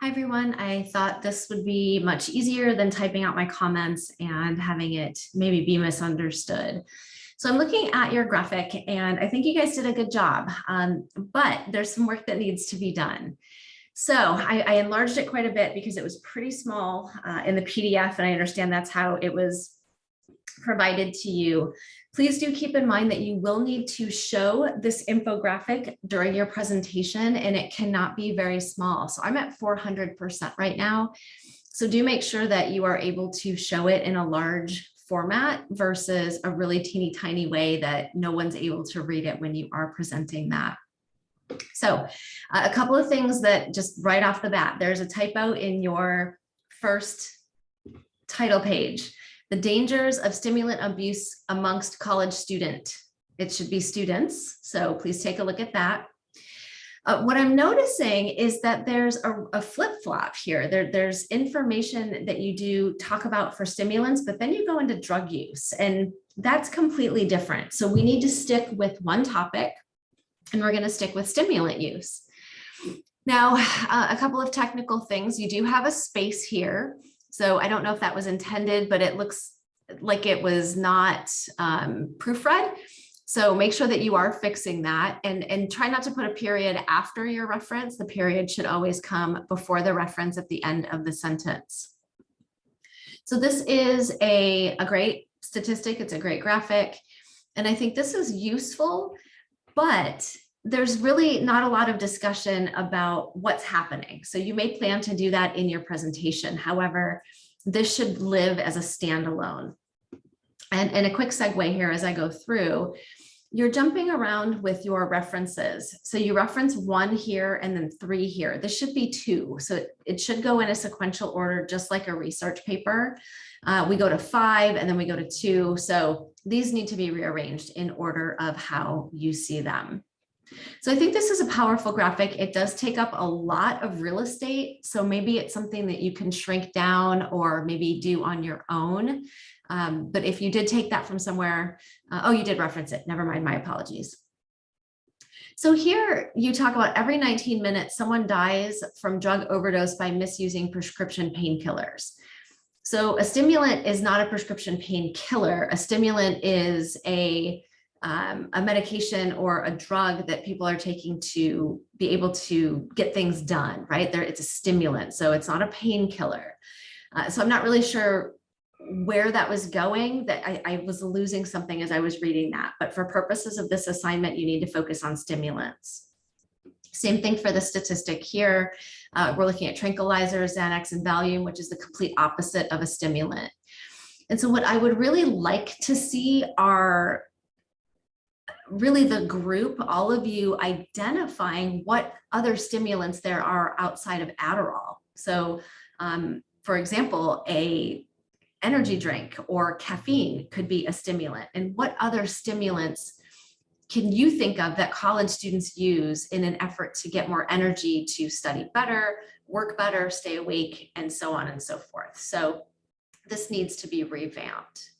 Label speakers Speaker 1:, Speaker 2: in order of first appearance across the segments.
Speaker 1: Hi, everyone. I thought this would be much easier than typing out my comments and having it maybe be misunderstood. So I'm looking at your graphic and I think you guys did a good job, but there's some work that needs to be done. So I enlarged it quite a bit because it was pretty small in the PDF, and I understand that's how it was provided to you. Please do keep in mind that you will need to show this infographic during your presentation, and it cannot be very small. So I'm at 400% right now. So do make sure that you are able to show it in a large format versus a really teeny tiny way that no one's able to read it when you are presenting that. So a couple of things that just right off the bat, there's a typo in your first title page. The dangers of stimulant abuse amongst college students. It should be students, so please take a look at that. What I'm noticing is that there's a flip-flop here. There's information that you do talk about for stimulants, but then you go into drug use, and that's completely different. So we need to stick with one topic, and we're going to stick with stimulant use. Now, a couple of technical things. You do have a space here. So I don't know if that was intended, but it looks like it was not proofread. So make sure that you are fixing that, and try not to put a period after your reference. The period should always come before the reference at the end of the sentence. So this is a great statistic. It's a great graphic. And I think this is useful, but there's really not a lot of discussion about what's happening. So you may plan to do that in your presentation. However, this should live as a standalone. And a quick segue here as I go through, you're jumping around with your references. So you reference 1 here and then 3 here. This should be 2. So it should go in a sequential order, just like a research paper. We go to 5 and then we go to 2. So these need to be rearranged in order of how you see them. So I think this is a powerful graphic. It does take up a lot of real estate. So maybe it's something that you can shrink down or maybe do on your own. But if you did take that from somewhere, oh, you did reference it. Never mind, my apologies. So here you talk about every 19 minutes, someone dies from drug overdose by misusing prescription painkillers. So a stimulant is not a prescription painkiller. A stimulant is a medication or a drug that people are taking to be able to get things done, right? It's a stimulant, so it's not a painkiller. So I'm not really sure where that was going, that I was losing something as I was reading that, but for purposes of this assignment, you need to focus on stimulants. Same thing for the statistic here. We're looking at tranquilizers, Xanax, and Valium, which is the complete opposite of a stimulant. And so what I would really like to see are really the group, all of you identifying what other stimulants there are outside of Adderall. So for example, a energy drink or caffeine could be a stimulant. And what other stimulants can you think of that college students use in an effort to get more energy to study better, work better, stay awake, and so on and so forth. So this needs to be revamped.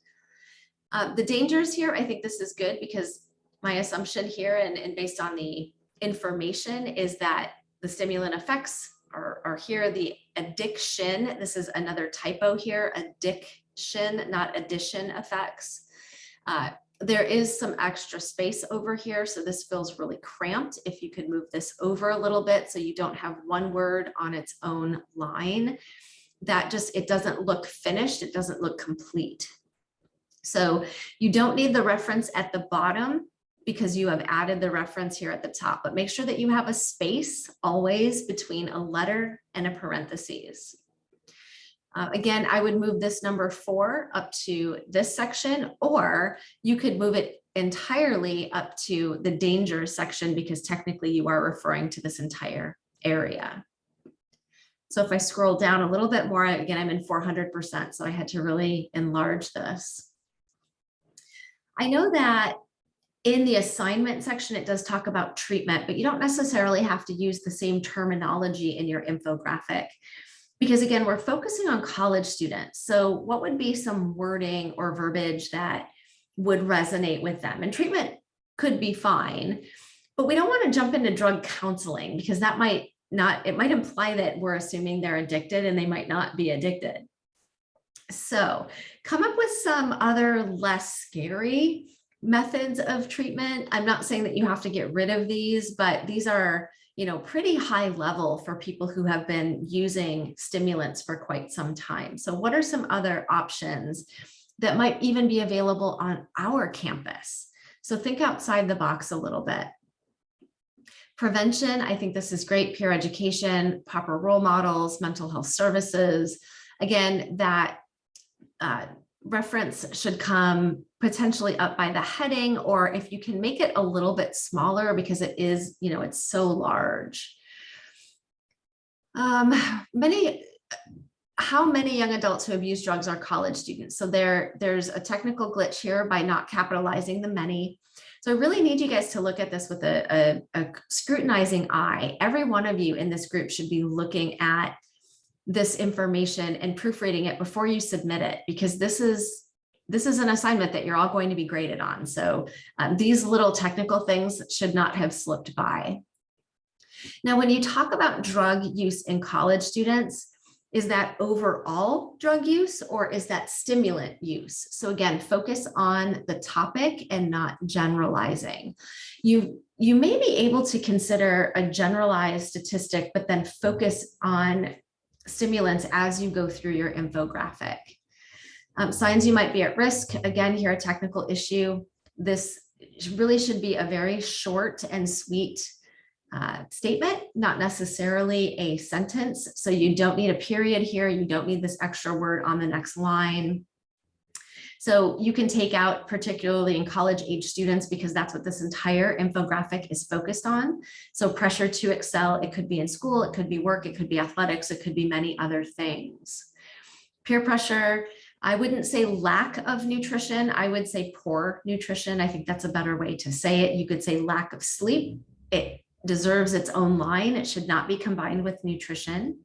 Speaker 1: The dangers here, I think this is good because my assumption here and based on the information is that the stimulant effects are here. The addiction, this is another typo here, addiction, not addition effects. There is some extra space over here, so this feels really cramped. If you could move this over a little bit so you don't have one word on its own line, that just, it doesn't look finished, it doesn't look complete. So you don't need the reference at the bottom because you have added the reference here at the top, but make sure that you have a space always between a letter and a parentheses. Again, I would move this number 4 up to this section, or you could move it entirely up to the danger section because technically you are referring to this entire area. So if I scroll down a little bit more, again, I'm in 400%, so I had to really enlarge this. I know that in the assignment section, it does talk about treatment, but you don't necessarily have to use the same terminology in your infographic because again, we're focusing on college students. So what would be some wording or verbiage that would resonate with them? And treatment could be fine, but we don't want to jump into drug counseling because that might it might imply that we're assuming they're addicted and they might not be addicted. So come up with some other less scary methods of treatment. I'm not saying that you have to get rid of these, but these are, pretty high level for people who have been using stimulants for quite some time. So what are some other options that might even be available on our campus? So think outside the box a little bit. Prevention, I think this is great. Peer education, proper role models, mental health services. Again, that reference should come potentially up by the heading, or if you can make it a little bit smaller because it is, it's so large. How many young adults who abuse drugs are college students? So there's a technical glitch here by not capitalizing the many. So I really need you guys to look at this with a scrutinizing eye. Every one of you in this group should be looking at this information and proofreading it before you submit it, because this is an assignment that you're all going to be graded on. So these little technical things should not have slipped by. Now, when you talk about drug use in college students, is that overall drug use or is that stimulant use? So again, focus on the topic and not generalizing. You may be able to consider a generalized statistic, but then focus on stimulants as you go through your infographic. Signs you might be at risk. Again, here a technical issue. This really should be a very short and sweet statement, not necessarily a sentence. So you don't need a period here. You don't need this extra word on the next line. So you can take out, particularly in college age students, because that's what this entire infographic is focused on. So pressure to excel, it could be in school, it could be work, it could be athletics, it could be many other things. Peer pressure, I wouldn't say lack of nutrition, I would say poor nutrition. I think that's a better way to say it. You could say lack of sleep. It deserves its own line. It should not be combined with nutrition.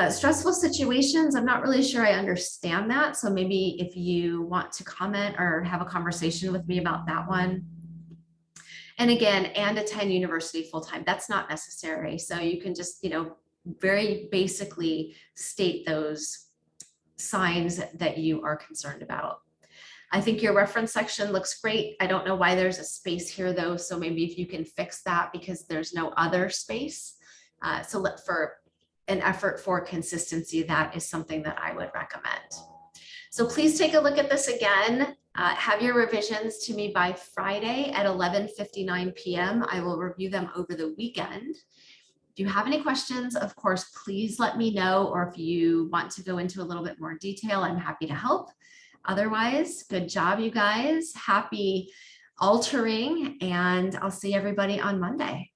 Speaker 1: Stressful situations, I'm not really sure I understand that. So maybe if you want to comment or have a conversation with me about that one. And again, and attend university full-time, that's not necessary. So you can just, very basically state those signs that you are concerned about. I think your reference section looks great. I don't know why there's a space here though. So maybe if you can fix that because there's no other space. So for an effort for consistency, that is something that I would recommend. So please take a look at this again. Have your revisions to me by Friday at 11:59 p.m. I will review them over the weekend. If you have any questions, of course, please let me know, or if you want to go into a little bit more detail, I'm happy to help. Otherwise, good job, you guys. Happy altering, and I'll see everybody on Monday.